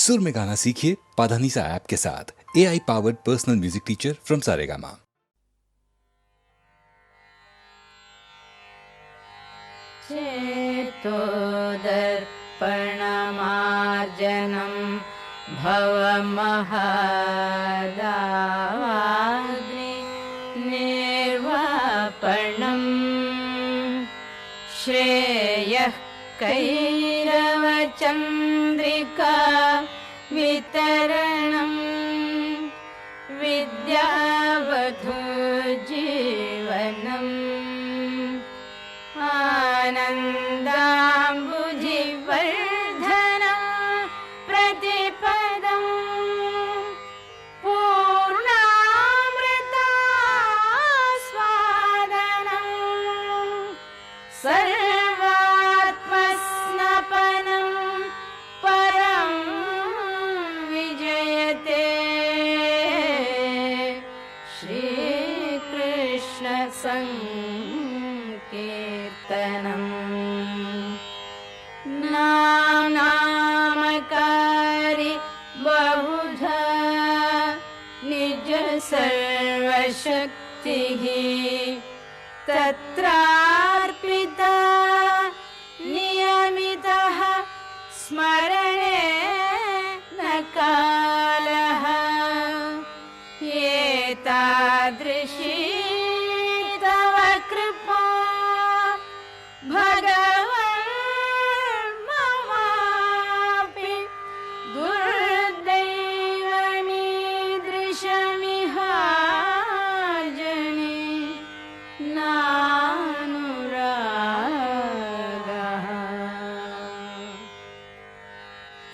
सुर में गाना सीखिए पाधानीसा ऐप के साथ। AI powered personal music teacher from Saregama. चेतोदर्पणमार्जनं भवमहादावाग्नि निर्वापणम् श्रेयः कैरवचन्द्रिका वितरणम् विद्यावधूजीवनम् आनन्दाम्बुजिवर्धनं प्रतिपदं पूर्णामृतास्वादनं सर्वात्मस्नपनं परं विजयते श्रीकृष्ण संकीर्तनम् नामकारी बहुधा निज सर्वशक्तिः तत्रार्पिता नियमितः स्मरणे न कालः एतादृशी तव कृपा भगवन् ममापि दुर्दैवमीदृशमिहार्जने नानुरागः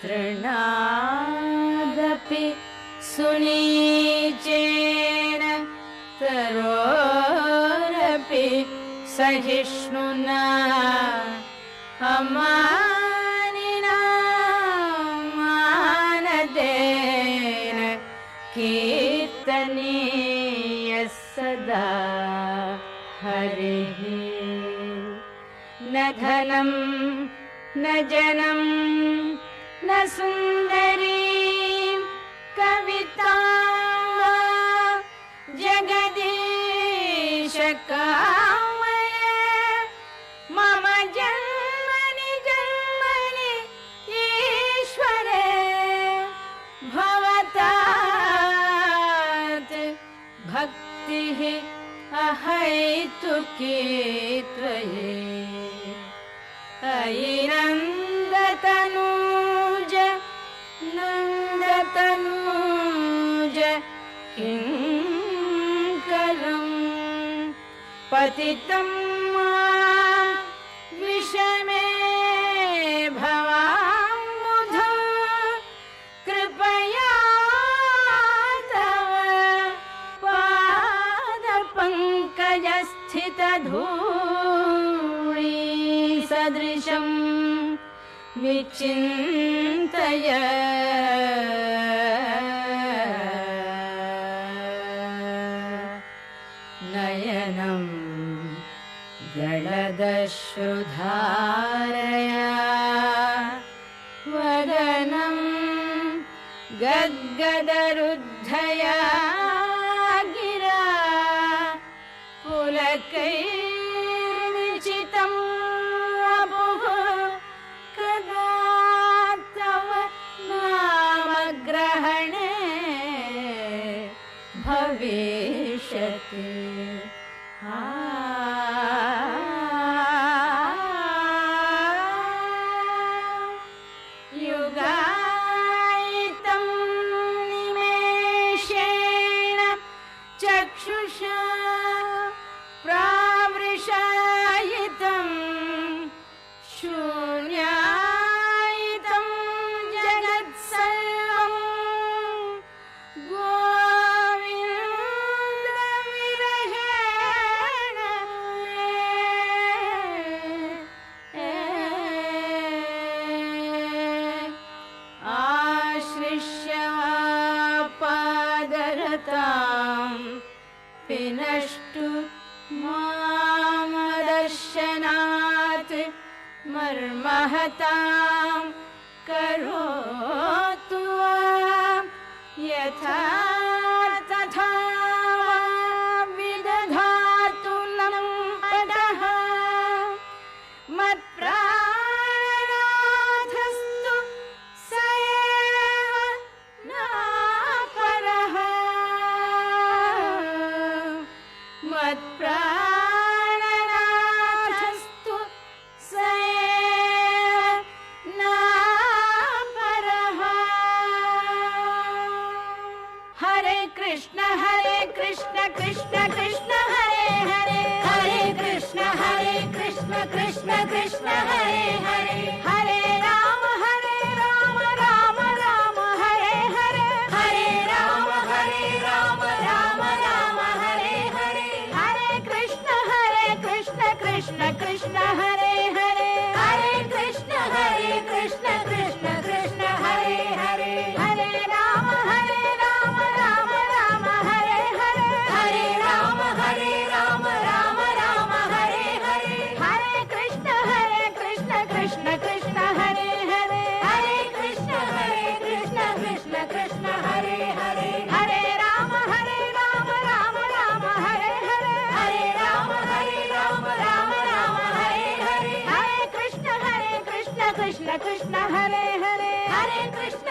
तृणादपि सुनीचेन तरोरपि सहिष्णुना अमानिना मानदेन कीर्तनीयः सदा हरिः। न धनं न जनं न सुन्दरी कविता जगदीश कामय मम जन्मनि जन्मनि ईश्वरे भवतात् भक्तिः अहैतुकी त्वयि अयि नन्दतनूज नन्दतनूज किं कलम् पतितं मां विषमे भवाम्बुधौ कृपया तव पादपङ्कजस्थितधूळी सदृशं विचिन्तय नयनं गलदश्रुधारया वदनं गद्गदरुद्धया गिरा पुलकैर्निचितं वपुः कदा तव नामग्रहणे भविष्यति। युगायितं निमेषेण चक्षुषा प्रावृषायितं शून्यायितं जगत्सर्वं गोविन्दविरहेण आश्लिष्य पादरतां विनष्टु मामदर्शनात् मर्महतां करोतु कृष्ण कृष्ण कृष्ण हरे हरे हरे कृष्ण कृष्ण कृष्ण हरे हरे हरे राम राम राम हरे हरे हरे राम राम राम हरे हरे हरे कृष्ण कृष्ण कृष्ण हरे हरे हरे कृष्ण कृष्ण कृष्ण हरे हरे हरे राम राम राम हरे हरे हरे राम राम हरे हरे हरे कृष्ण कृष्ण कृष्ण हरे हरे हरे कृष्ण कृष्ण कृष्ण हरे हरे हरे राम राम हरे हरे हरे राम राम हरे हरे हरे कृष्ण कृष्ण कृष्ण हरे हरे हरे कृष्ण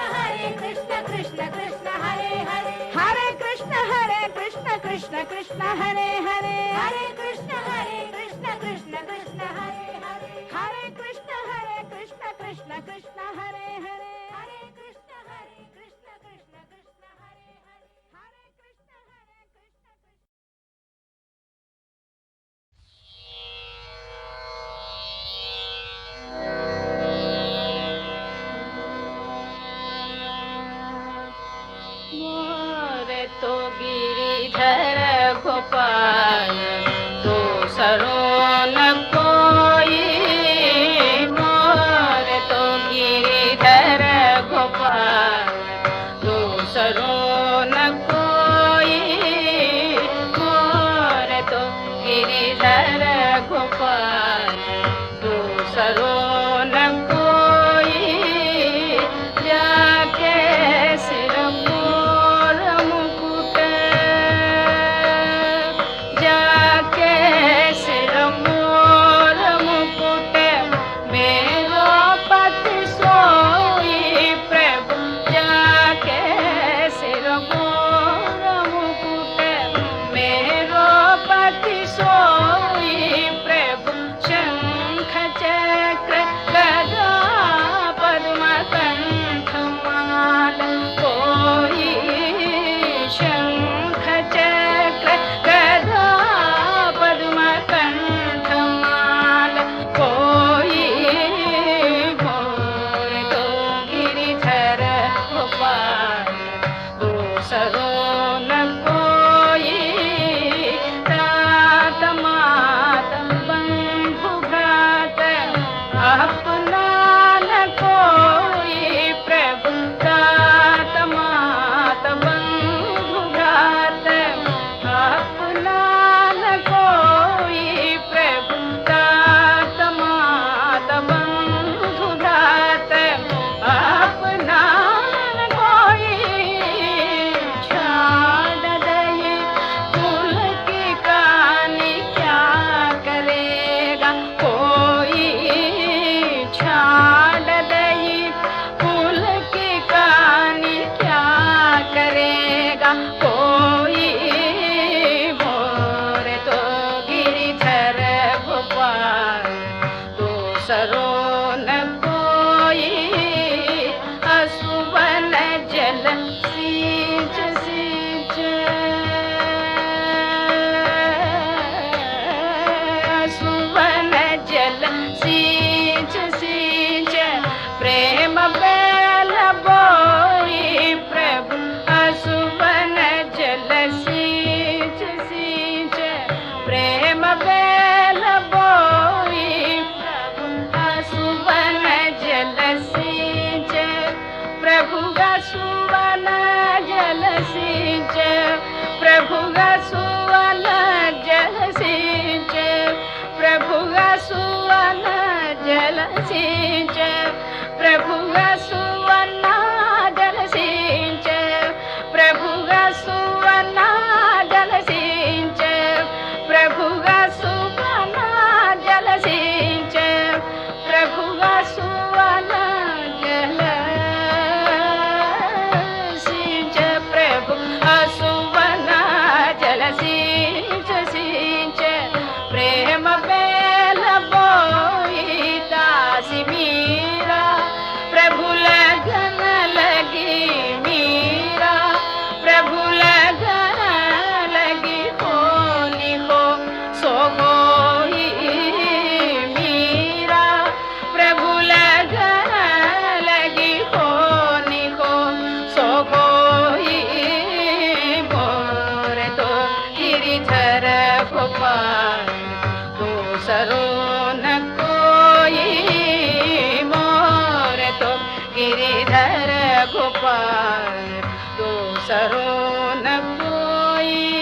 कृष्ण कृष्ण हरे हरे हरे कृष्ण कृष्ण कृष्ण हरे हरे हरे कृष्ण कृष्ण कृष्ण हरे हरे हरे कृष्ण कृष्ण कृष्ण हरे हरे हरे कृष्ण कृष्ण कृष्ण हरे हरे हरे कृष्ण मोरे तो गिरिधर गोपाल दूसरो न कोई मोरे तो गिरिधर गोपाल दूसरो न कोई मोरे तो गिरिधर गोपाल दूसरो न कोई जाके सिर मोर मुकुट जाके सिर मोर मुकुट मेरो पति सोई प्रभु जाके सिर मोर मुकुट मेरो पति सोई प्रभु शंख चक्र गदा पद्म कंठ माल कोई शंख चक्र गदा पद्म कंठ माल कोई मोर तो गिरिधर गोपाल दूसरो न कोई तात मात बंधु भ्रात अपना न कोई प्रभु तात मात बंधु भ्रात अपना न कोई प्रभु तात मात बंधु भ्रात अपना न कोई छाड़ दई कुल की कहानी क्या करेगा कोई छाड़ दई कुल की कहानी क्या करेगा कोई मोर तो गिरिधर गोपाल दूसरो न कोई असुवन जल सींच सींच असुवन जल सींच सींच प्रेम बेल बोई प्रभु असुवन जल सींच सींच प्रेम बेल बोई प्रभु असुवन जल सींच प्रभु सुवन जल सींच प्रभु सुवन जल सींच प्रभु सुवन जल सींच प्रभु सुवन जल सींच प्रभु सुवन जल सींच प्रभु सुवन जल सींच प्रभु सुवन जल गोपाल दूसरों न कोई।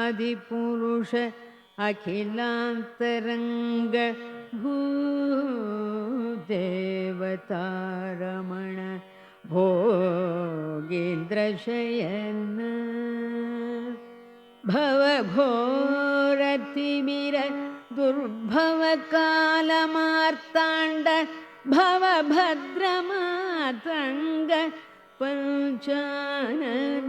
आदिपुरुष अखिलांतरंग भूदेवतारमण भोगीन्द्रशयन भवघोरतिमिर दुर्भव कालमार्ताण्ड भवभद्रमातङ्ग पंचानन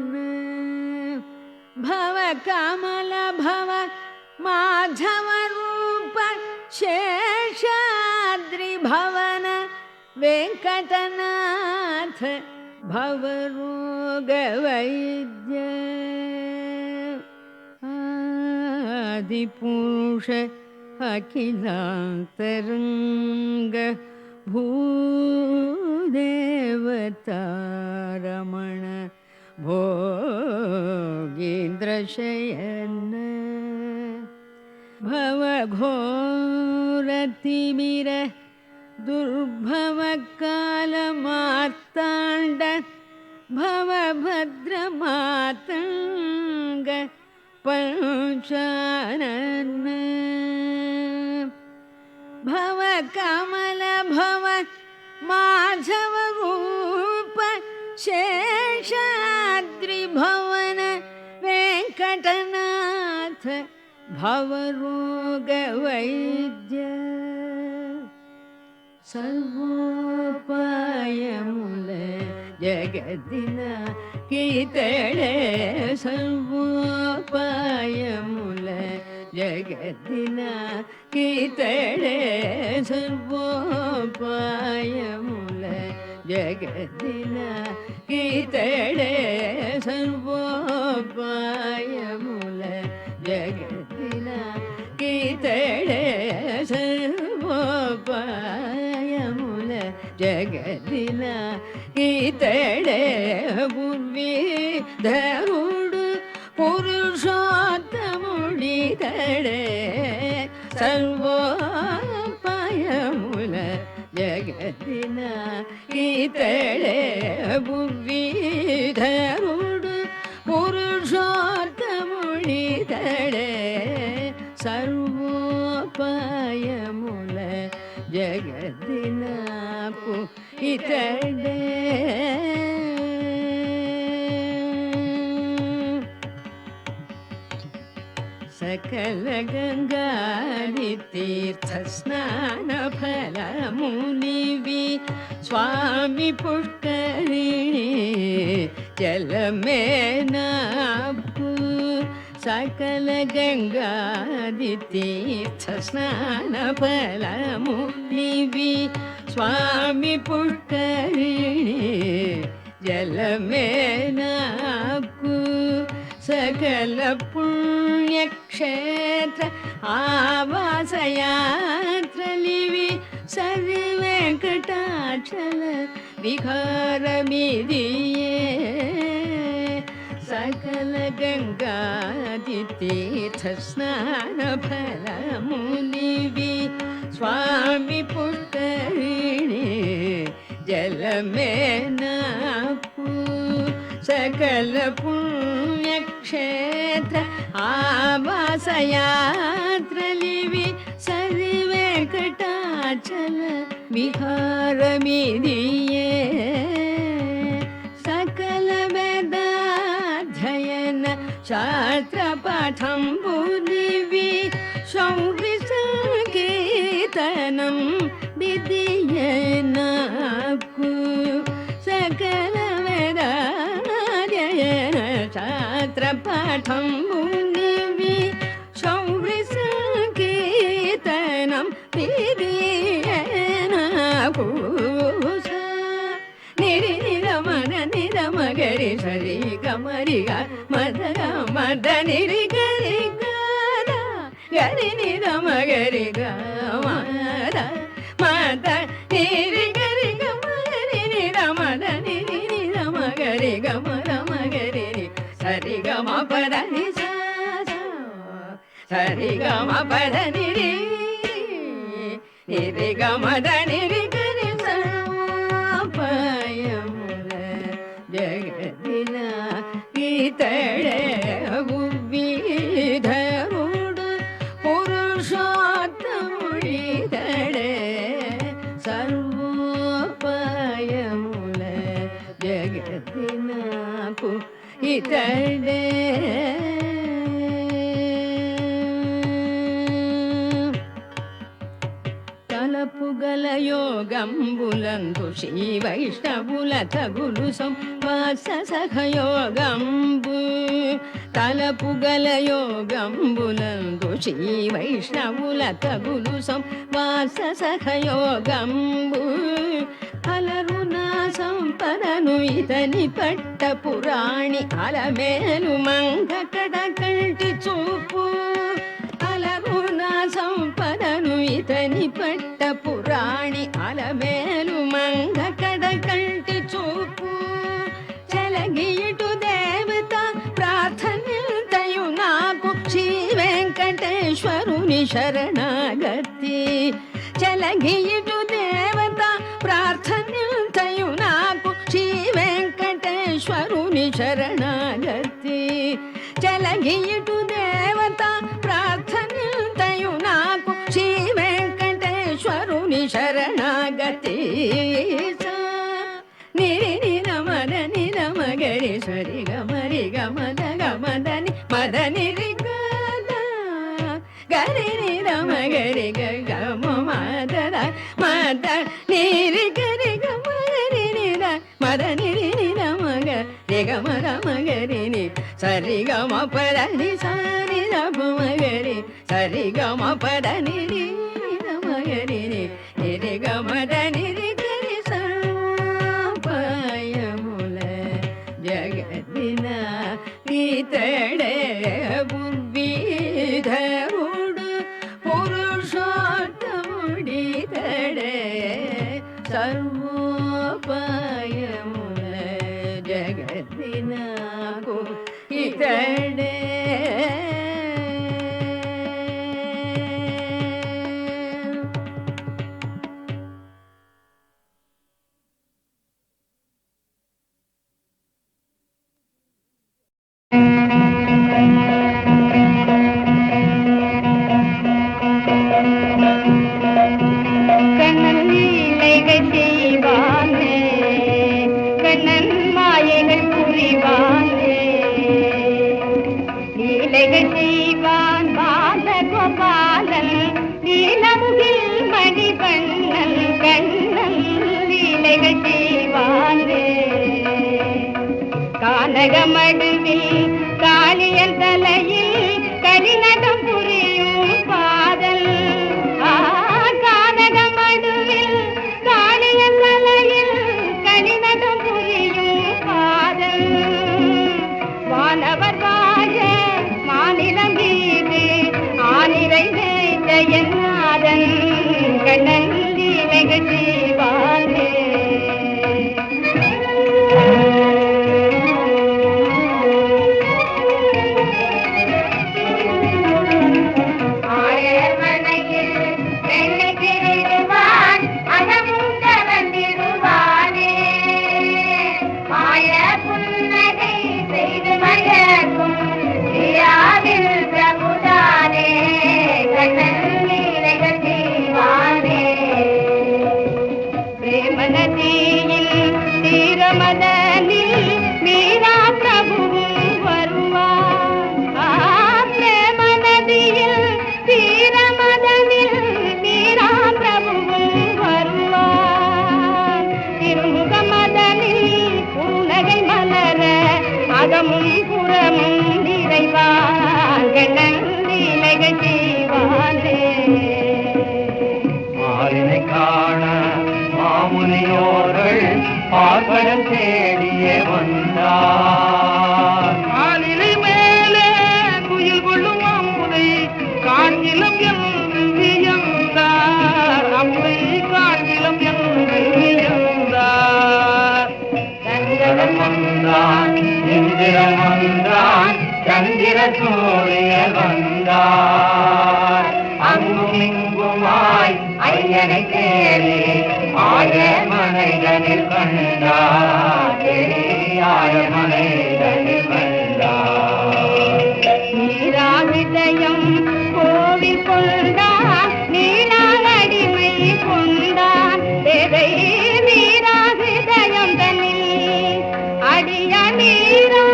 भव कमल भव माधव रूप शेषाद्रि भवन वेंकटनाथ भव रोग वैद्य आदिपुरुष अखिलांतरंग भूदेवतारमण भोगीन्द्रशयन भवघोरतिमिर दुर्भव कालमार्ताण्ड भवभद्रमातङ्ग पंचानन भव कमल भव माधव रूप ಶೇಷಾದ್ರಿಭವನ ವೆಂಕಟನಾಥ ಭವರೋಗ ವೈದ್ಯ ಸರ್ವೋಪಾಯಮೂಲ ಜಗತ್ತಿನ ಕೀತಳೆ ಸರ್ವೋಪಾಯಮೂಲ ಜಗತ್ತಿನ ಕೀತಳೆ ಸರ್ವೋಪಾಯಮೂಲ ಜಗತ್ತಿನ ಕೀತಳೆ ಸರ್ವೋಪಾಯಮೂಲ ಜಗತ್ತಿನ ಕೀತಳೆ ಸರ್ವೋಪಾಯಮೂಲ ಜಗತ್ತಿನ ಕೀತಳೆ ಪೂರ್ವಿ ಧರುಡು ಪುರುಷೋತ್ತಮುಡಿದಳೆ ಸರ್ವೋಪಾಯಮೂಲ ಜಗತ್ತಿನ ಕೀತಳೆ ಪೂರ್ವಿ ಧರುಡು ಪುರುಷೋತ್ತಮುಡಿದಳೆ ಸರ್ವೋಪಾಯಮೂಲ ಜಗತ್ತಿನ ಇತಡೆ ಸಕಲ ಗಂಗಾದಿ ತೀರ್ಥ ಸ್ನಾನ ಫಲ ಮುನಿವಿ ಸ್ವಾಮಿ ಪುಷ್ಕರಿಣಿ ಜಲ ಮೇನಾಪು ಸಕಲ ಗಂಗಾದಿ ತೀರ್ಥ ಸ್ನಾನ ಫಲ ಮುನಿವಿ ಸ್ವಾಮಿ ಪುಷ್ಕರಿಣಿ ಜಲ ಮೇನಾಪು ಸಕಲ ಪುಣ್ಯಕ್ಷೇತ್ರ ಆವಾಸಯಾತ್ರಲಿವಿ ಸರಿ ವೆಂಕಟಾಚಲ ವಿಹಾರ ಮಿದಿಯೇ ಸಕಲ ಗಂಗಾದಿ ತೀರ್ಥ ಸ್ನಾನ ಫಲ ಮುನಿವಿ ಸ್ವಾಮಿ ಪುಷ್ಕರಿಣಿ ಜಲ ಮೇನಾಪು ಸಕಲ ಪುಣ್ಯಕ್ಷೇತ್ರ ಆವಾಸಯಾತ್ರಲಿವಿ ಸರಿ ವೆಂಕಟಾಚಲ ವಿಹಾರ ಮಿದಿಯೇ ಸಕಲ ವೇದಾಧ್ಯಯನ ಶಾಸ್ತ್ರ ಪಾಠಂಬುದಿವಿ ಶೌರ್ಯ ಸಂಕೀರ್ತನಂ ವಿಧಿಯೇನಾಕು ಸಕಲ ವೇದಾಧ್ಯಯನ ಶಾಸ್ತ್ರ ಪಾಠಂಬುದಿವಿ ಶೌರ್ಯ ಸಂಕೀರ್ತನಂ ವಿಧಿಯೇನಾಕು ನಿರಿ ನಿರಮನ ನಿರಮಗರಿ ಸರಿ ಗಮರಿಗ ಮದ ಮದ ನಿರಿ ಗರಿ ಗದ ಗರಿ ನಿರಮಗರಿ ಗ ಮದ ಮದ ನಿರಿ ಗರಿ ಗಮರಿ ನಿರಮದ ನಿರಿ ನಿರಮಗರಿ ಗಮರ ಮಗರಿ ಸರಿ ಗಮ ಪದ ನಿ ಸರಿ ಗಮ ಪದ ನಿರಿ ನಿರಿ ಗಮದ ನಿರಿ ಗರಿ ಸರ್ವೋಪಾಯಮೂಲ ಜಗತ್ತಿನ ಕೀತಳೆ ಗುಬ್ಬಿಧರುಡು ಪುರುಷೋತ್ತಮುಡಿದಳೆ ಸರ್ವೋಪಾಯಮೂಲ ಜಗತ್ತಿನ ಇತಡೆ తలపుగల యోగంబులందు శ్రీ వైష్ణవుల తగులు సంవాస సహయోగంబు తలపుగల యోగంబులందు శ్రీ వైష్ణవుల తగులు సంవాస సహయోగంబు అలరునా సంపదను ఇతని పట్ట పురాణి అలమేలు మంగ కడకంటి చూపు అలరునా సంపదను ఇతని పట్ట పురాణి అలమేలు మంగ కడకంటి చూపు చెలగియుటు దేవత ప్రార్థనయు నాకు శ్రీ వెంకటేశ్వరుని శరణాగతి చెలగియుటు దేవత ప్రార్థనయు నాకు శ్రీ వెంకటేశ్వరుని శరణాగతి చెలగియుటు దేవత ప్రార్థనయు నాకు శ్రీ వెంకటేశ్వరుని శరణాగతి నిరి నిరమద ಮದ ನಿದ ಮಗರಿ ಸರಿ ಗಮರಿ ಗಮದ ಗಮದನಿ ಮದನಿ ರಿ ಗರಿ ನಿದ ಮಗರಿ ಗಮ ಮದದ ಮದ ನೀರಿ ಗರಿ ಗಮರಿ ನಿದ ಮದ ನಿರಿ ನಿದ ಮಗ ರಿ ಗಮದ ಮಗರಿ ನಿ ಸರಿ ಗಮ ಪದ ನಿ ಸಾರಿ ದ ಮಗರಿ ಸರಿ ಗಮ ಪದ ನಿರಿ ನಿದ ಮಗರಿ ನಿ ನಿರಿ ಗಮದ ನಿರಿ ಗರಿ ಸಾಪಯಮುಲ ಜಗದಿನ ನೀತಡೆ ಬುರ್ವಿಧರುಡು ಪುರುಷೋತ್ತಮುಡಿತಡೆ ಸರ್ವೋಪಾಯಮುಲ ಜಗದಿನ ಇತಡೆ கானகமடுவில் காளியன் தலையில் கரிநடம் புரியும் பாதல் கானகமடுவில் காளியன் தலையில் கரிநடம் புரியும் பாதல் வானவர் வாழ மாநிலம் மீது ஆனிரை ஜெயநாதன் கண்ணன் லீலைகள் செய்வானே மாலினை காண மாமுனியோர்கள் பார்க்கடல் தேடியே வந்தார். மாலினை மேலே குயில் கொள்ளும் அம்புதை காஞ்சிலம் என்று வியந்தார். அம்புதை காஞ்சிலம் என்று வியந்தார். சந்திரன் வந்தான், இந்திரன் வந்தான், சந்திர சூரிய வந்தார். அங்கும் இங்குமாய் ஐயனை தேடி ஆய மனைதனில் கண்டார். ஆய மனைதனில் கண்டார். நீராவிதயம் கோவில் கொண்டான், நீளால் அடிமை கொண்டான். தேதை நீராவிதயம் தன்னில் அடிய நீரா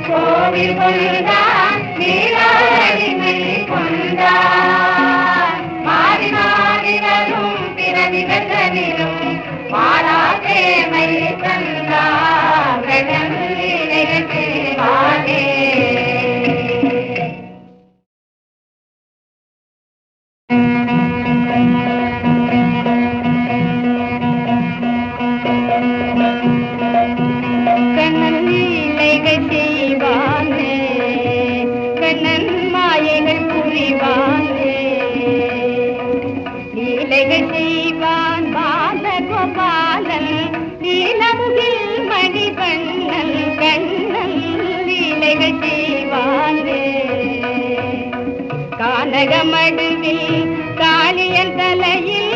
கோவில் கொண்டான், நீராடிமை கொண்டான். மாறி மாறி வரும் பிறவிகளிலும் மாறா தேமை தந்தான். கடலிலே செய்வான் பாலகோபாலன் நீலமுகில் மணிவண்ணன் கண்ணன் லீலைகள் செய்வானே. கானகமடுவில் காளியன் தலையில்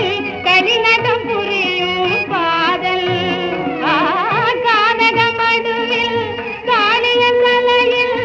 கரிநடம் புரியும் பாதல் கானகமடுவில் காளியன் தலையில்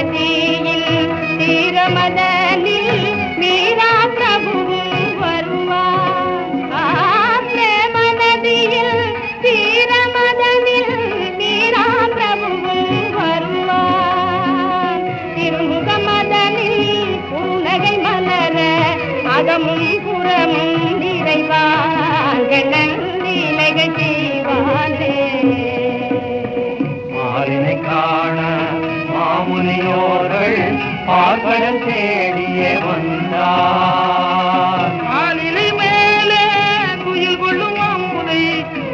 நதியில் தீரமதனில் மீரா பிரபுவும் வருவார் பிரேம நதியில் தீரமதனில் மீரா பிரபுவும் வருவார் திருமுகமதனில் புன்னகை மலர அகமும் புறமும் நிறைவான் கண்ணன் லீலைகள் செய்வானே மாலினை காண மாமுனியோர்கள் பார்ப்பதன் தேடியே வந்தார். ஆலிலை மேலே குயில் கொள்ளும் அம்புதை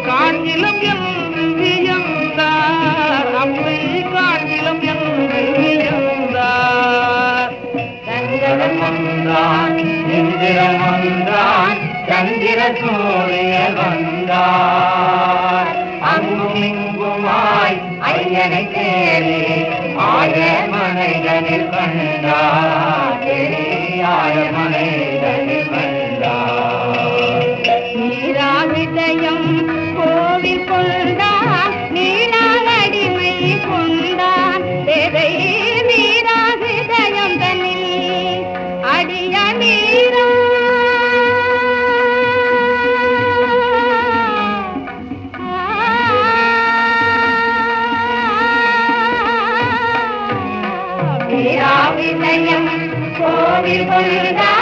காண்கிலம் என்று வியந்தார். அம்புதை காண்கிலம் என்று வியந்தார். சந்திரன் வந்தான் இந்திரன் வந்தான் சந்திர சூரியன் வந்தார். அங்கும் இங்குமாய் ஐயனை தேடி ஆய மனைதனில் கண்டார். ஆய மனைதனில் கண்டார். நீராவிதயம் கோவில் கொண்டான் நீளால் அடிமை கொண்டான் தேதை நீராவிதயம் தன்னில் அடிய நீரா விதயம் கோவில் கொண்டார்